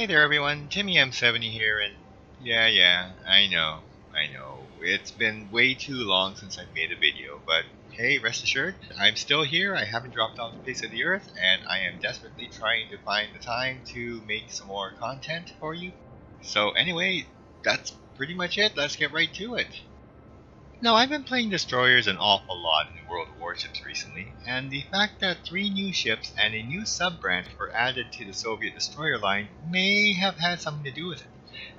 Hey there everyone, Timmy M70 here, and yeah, I know. It's been way too long since I've made a video, but hey, rest assured, I'm still here, I haven't dropped off the face of the earth, and I am desperately trying to find the time to make some more content for you. So anyway, that's pretty much it, let's get right to it. Now, I've been playing destroyers an awful lot in the world of Warships recently, and the fact that 3 new ships and a new sub-branch were added to the Soviet destroyer line may have had something to do with it.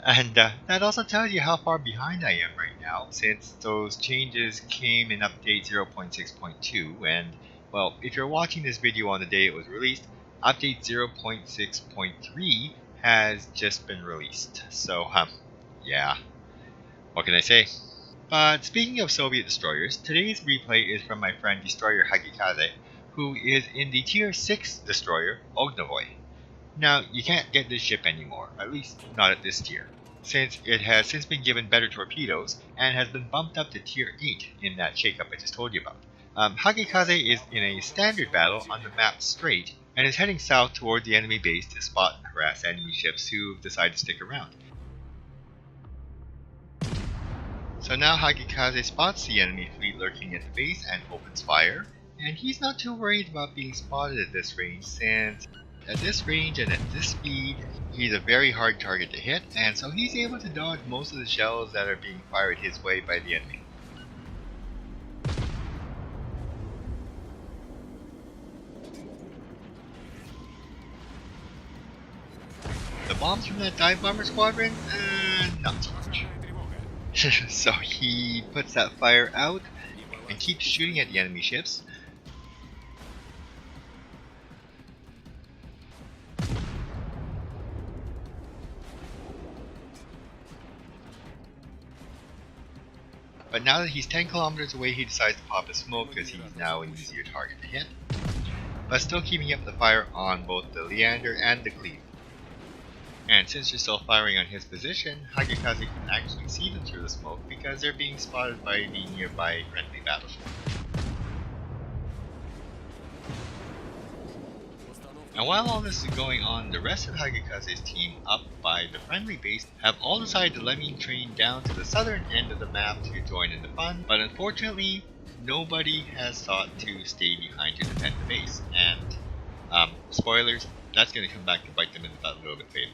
And that also tells you how far behind I am right now, since those changes came in update 0.6.2, and, well, if you're watching this video on the day it was released, update 0.6.3 has just been released. So, yeah, what can I say? But speaking of Soviet destroyers, today's replay is from my friend Destroyer Hagikaze, who is in the Tier 6 destroyer Ognavoy. Now, you can't get this ship anymore, at least not at this tier, since it has since been given better torpedoes and has been bumped up to Tier 8 in that shakeup I just told you about. Hagikaze is in a standard battle on the map Strait and is heading south toward the enemy base to spot and harass enemy ships who decide to stick around. So now Hagikaze spots the enemy fleet lurking at the base and opens fire, and he's not too worried about being spotted at this range, since at this range and at this speed, he's a very hard target to hit, and so he's able to dodge most of the shells that are being fired his way by the enemy. The bombs from that dive bomber squadron? Not so much. So he puts that fire out and keeps shooting at the enemy ships. But now that he's 10 kilometers away, he decides to pop a smoke because he's now an easier target to hit. But still keeping up the fire on both the Leander and the Cleve. And since you're still firing on his position, Hagikaze can actually see them through the smoke because they're being spotted by the nearby friendly battleship. And while all this is going on, the rest of Hagikaze's team up by the friendly base have all decided to lemming train down to the southern end of the map to join in the fun, but unfortunately, nobody has thought to stay behind to defend the base, and, spoilers, that's going to come back to bite them in the butt a little bit later.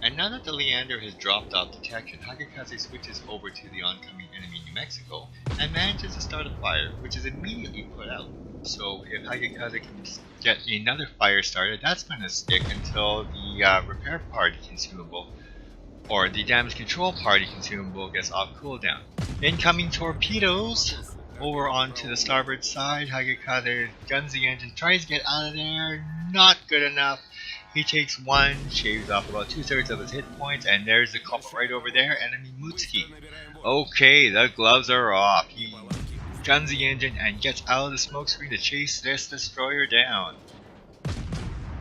And now that the Leander has dropped off detection, Hagikaze switches over to the oncoming enemy New Mexico and manages to start a fire, which is immediately put out. So if Hagikaze can get another fire started, that's going to stick until the repair party consumable, or the damage control party consumable, gets off cooldown. Incoming torpedoes! Over onto the starboard side, Hagikaze guns the engine, tries to get out of there, not good enough. He takes one, shaves off about 2/3 of his hit points, and there's the culprit right over there, enemy Mutsuki. Okay, the gloves are off. He guns the engine and gets out of the smokescreen to chase this destroyer down.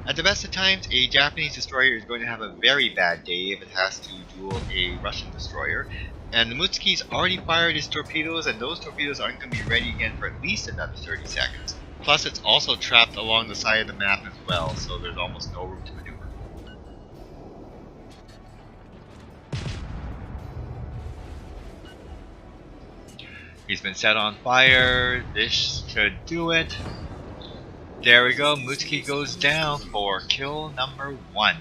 At the best of times, a Japanese destroyer is going to have a very bad day if it has to duel a Russian destroyer, and the Mutsuki's already fired his torpedoes, and those torpedoes aren't going to be ready again for at least another 30 seconds. Plus, it's also trapped along the side of the map as well, so there's almost no room to maneuver. He's been set on fire. This should do it. There we go. Mutsuki goes down for kill number 1.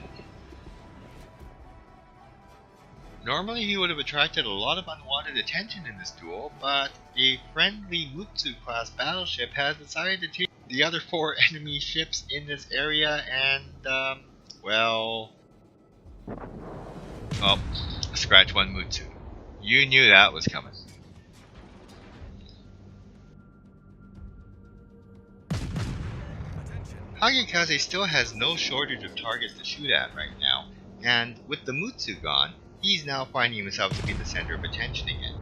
Normally he would have attracted a lot of unwanted attention in this duel, but a friendly Mutsu class battleship has decided to take the other 4 enemy ships in this area, and well, oh, scratch one Mutsu. You knew that was coming. Hagikaze still has no shortage of targets to shoot at right now, and with the Mutsu gone, he's now finding himself to be the center of attention again.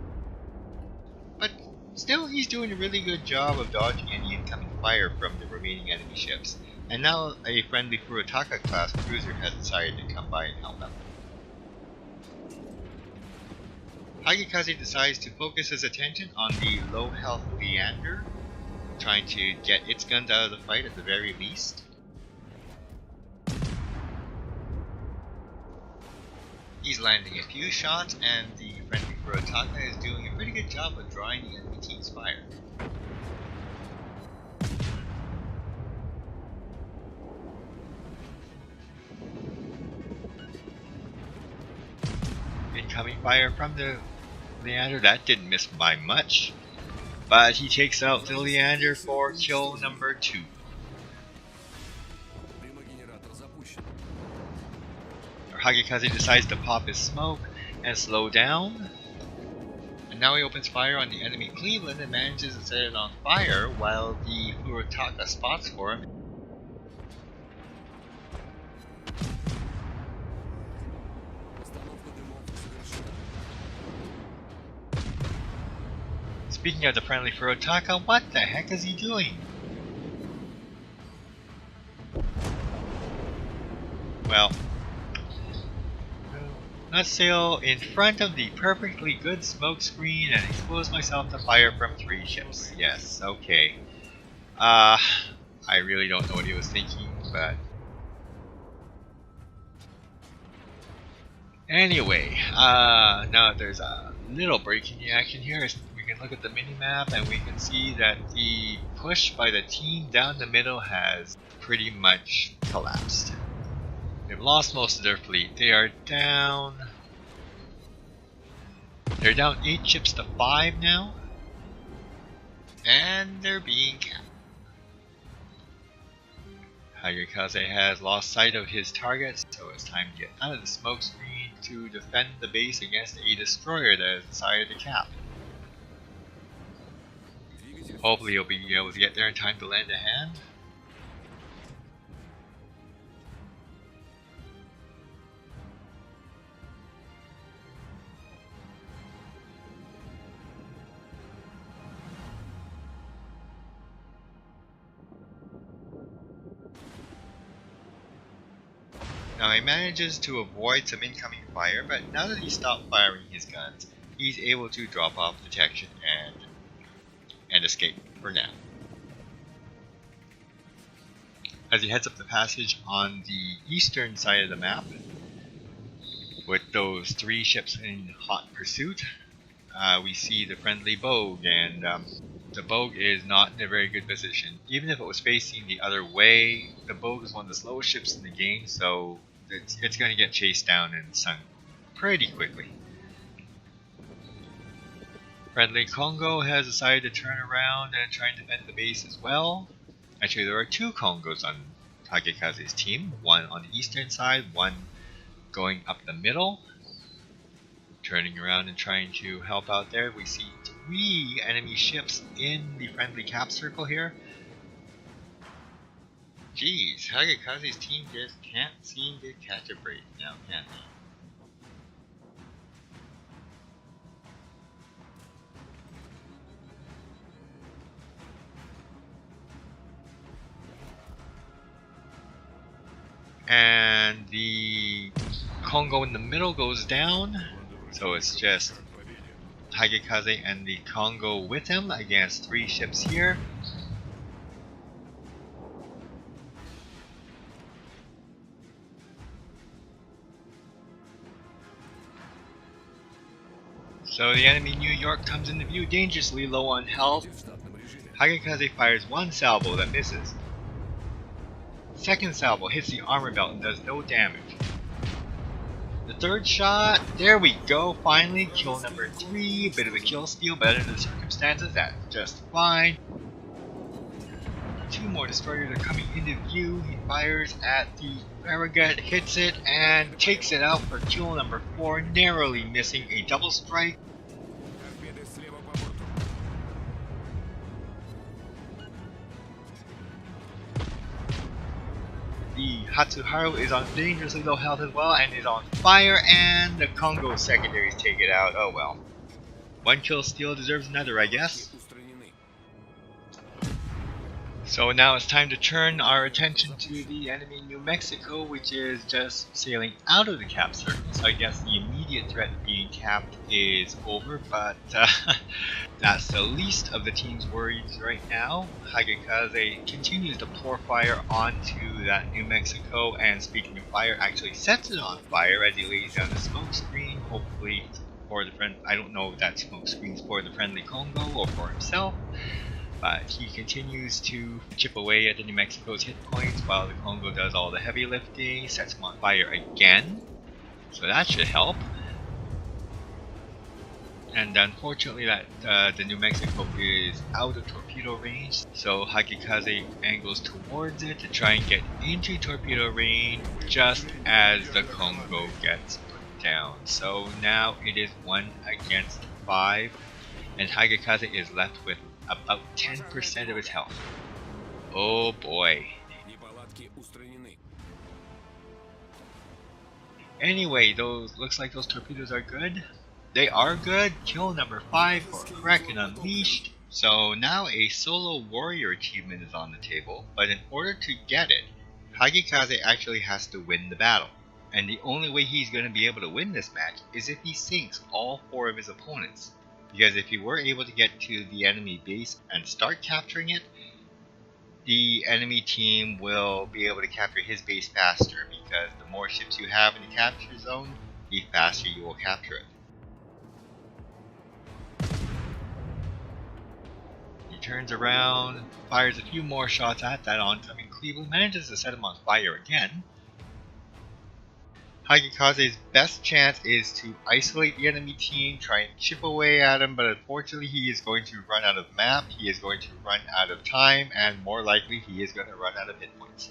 But still, he's doing a really good job of dodging any incoming fire from the remaining enemy ships, and now a friendly Furutaka class cruiser has decided to come by and help out. Hagikaze decides to focus his attention on the low health Leander, trying to get its guns out of the fight at the very least. He's landing a few shots, and the friendly Furutaka is doing a pretty good job of drawing the enemy team's fire. Incoming fire from the Leander, that didn't miss by much, but he takes out the Leander for kill number 2. Hagikaze decides to pop his smoke and slow down, and now he opens fire on the enemy Cleveland and manages to set it on fire while the Furutaka spots for him. Speaking of the friendly Furutaka, what the heck is he doing? Well, let's sail in front of the perfectly good smoke screen and expose myself to fire from 3 ships. Yes, okay. I really don't know what he was thinking, but anyway, now that there's a little break in the action here, we can look at the mini-map and we can see that the push by the team down the middle has pretty much collapsed. They've lost most of their fleet. They are down. They're down 8 ships to 5 now. And they're being capped. Hagikaze has lost sight of his targets, so it's time to get out of the smoke screen to defend the base against a destroyer that has decided to cap. Hopefully he'll be able to get there in time to lend a hand. Now he manages to avoid some incoming fire, but now that he's stopped firing his guns, he's able to drop off detection and escape for now. As he heads up the passage on the eastern side of the map, with those 3 ships in hot pursuit, we see the friendly Bogue, and the Bogue is not in a very good position. Even if it was facing the other way, the Bogue is one of the slowest ships in the game, so it's going to get chased down and sunk pretty quickly. Friendly Congo has decided to turn around and try and defend the base as well. Actually, there are 2 Congos on Hagikaze's team, one on the eastern side, one going up the middle. Turning around and trying to help out there. We see 3 enemy ships in the friendly cap circle here. Jeez, Hagikaze's team just can't seem to catch a break now, can they? And the Congo in the middle goes down, so it's just Hagikaze and the Congo with him against 3 ships here. So the enemy New York comes into view, dangerously low on health. Hagikaze fires 1 salvo that misses. Second salvo hits the armor belt and does no damage. The 3rd shot, there we go, finally, kill number 3, bit of a kill steal, but under the circumstances, that's just fine. 2 more destroyers are coming into view. He fires at the Farragut, hits it, and takes it out for kill number 4, narrowly missing a double strike. The Hatsuharu is on dangerously low health as well and is on fire, and the Congo secondaries take it out. Oh well. 1 kill steal deserves another, I guess. So now it's time to turn our attention to the enemy New Mexico, which is just sailing out of the cap circle. So I guess the immediate immediate threat of being capped is over, but that's the least of the team's worries right now. Hagekaze continues to pour fire onto that New Mexico, and speaking of fire, actually sets it on fire as he lays down the smoke screen, hopefully for the friend. I don't know if that smoke screen's for the friendly Congo or for himself, but he continues to chip away at the New Mexico's hit points while the Congo does all the heavy lifting, sets him on fire again, so that should help. And unfortunately that the New Mexico is out of torpedo range, so Hagekaze angles towards it to try and get into torpedo range just as the Congo gets put down. So now it is 1 against 5, and Hagekaze is left with about 10% of his health. Oh boy. Anyway, looks like those torpedoes are good. They are good. Kill number 5 for Kraken Unleashed. So now a solo warrior achievement is on the table, but in order to get it, Hagekaze actually has to win the battle. And the only way he's going to be able to win this match is if he sinks all 4 of his opponents. Because if he were able to get to the enemy base and start capturing it, the enemy team will be able to capture his base faster, because the more ships you have in the capture zone, the faster you will capture it. He turns around, fires a few more shots at that oncoming Cleveland, manages to set him on fire again. Hagekaze's best chance is to isolate the enemy team, try and chip away at him, but unfortunately he is going to run out of map, he is going to run out of time, and more likely he is going to run out of hit points.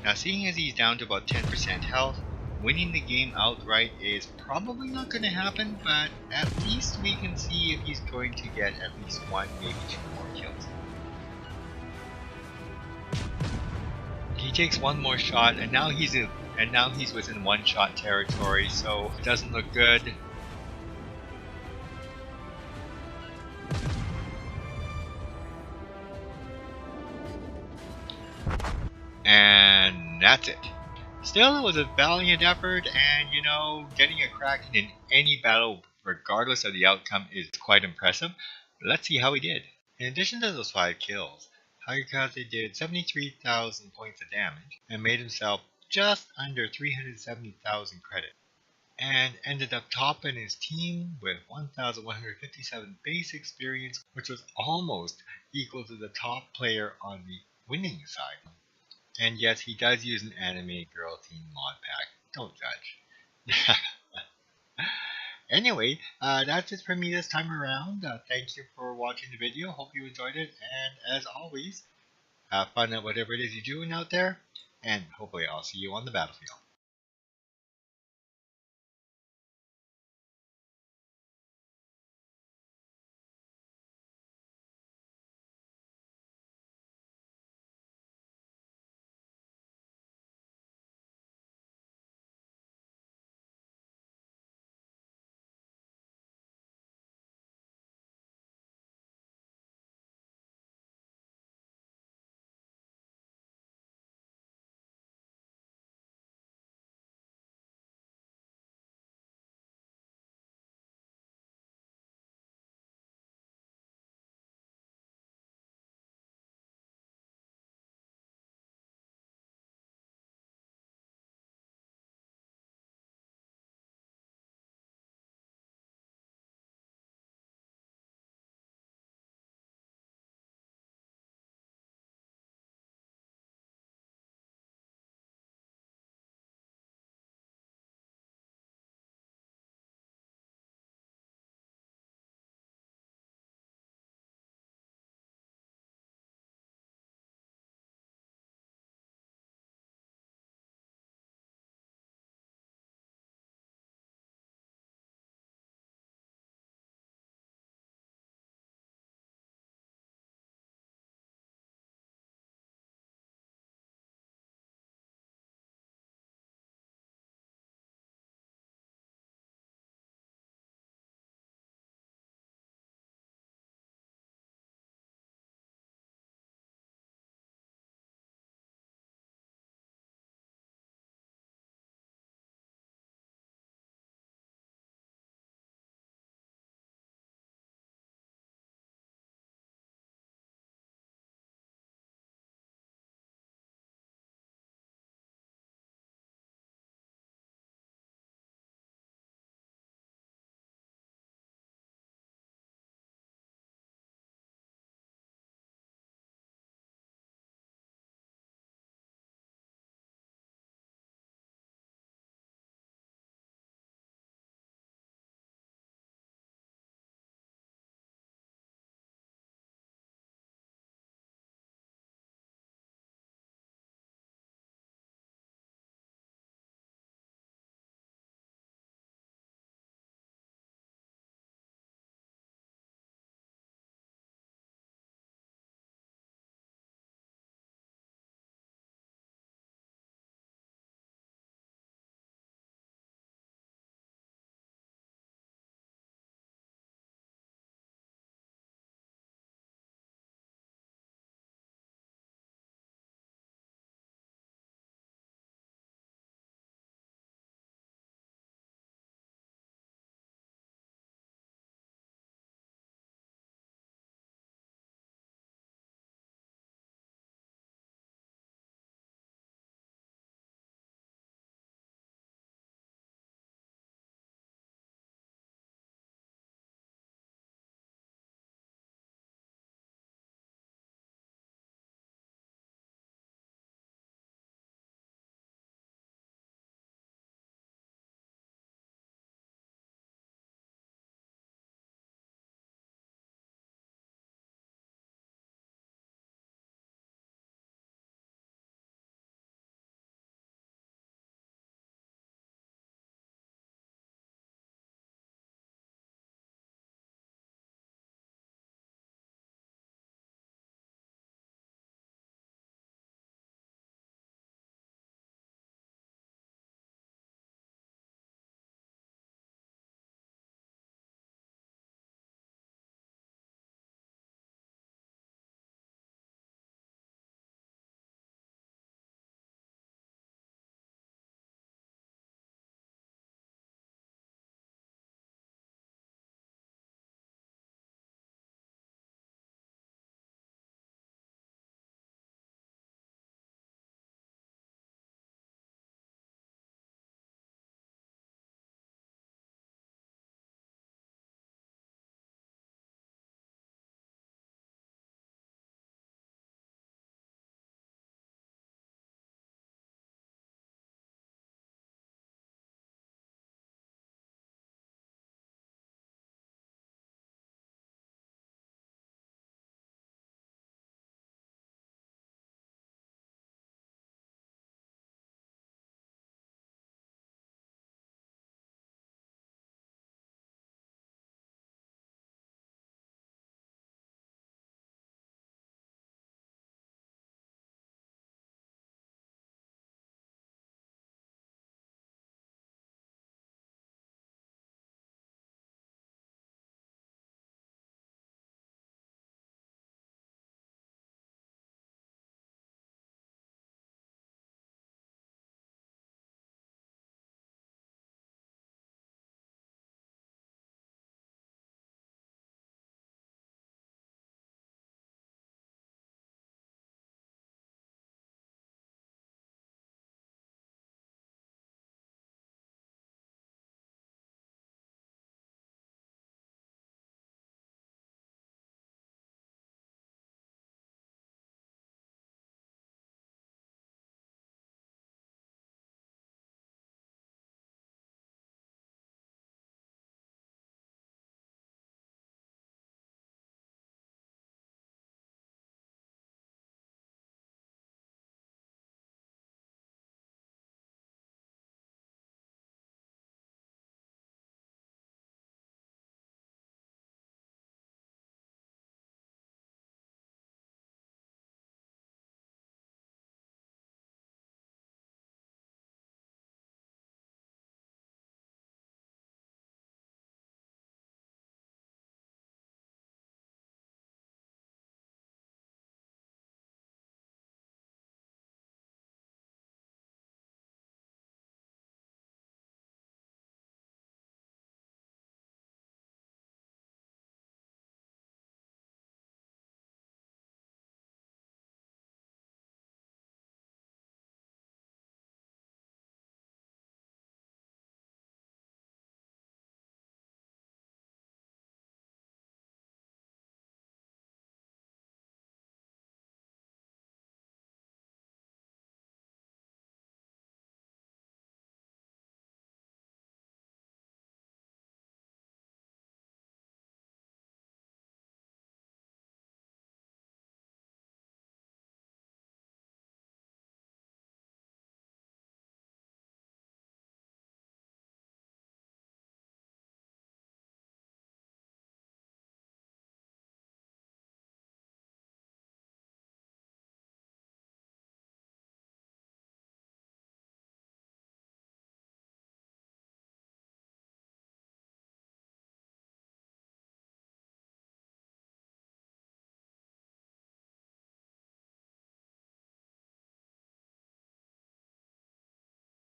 Now, seeing as he's down to about 10% health, winning the game outright is probably not going to happen, but at least we can see if he's going to get at least 1, maybe 2 more kills. He takes 1 more shot, and now he's within 1-shot territory, so it doesn't look good. And that's it. Still, it was a valiant effort, and getting a Kraken in any battle, regardless of the outcome, is quite impressive. Let's see how he did. In addition to those 5 kills, Hagekaze did 73,000 points of damage and made himself just under 370,000 credit, and ended up topping his team with 1,157 base experience, which was almost equal to the top player on the winning side. And yes, he does use an anime girl team mod pack. Don't judge. Anyway, that's it for me this time around. Thank you for watching the video. Hope you enjoyed it. And as always, have fun at whatever it is you're doing out there. And hopefully I'll see you on the battlefield.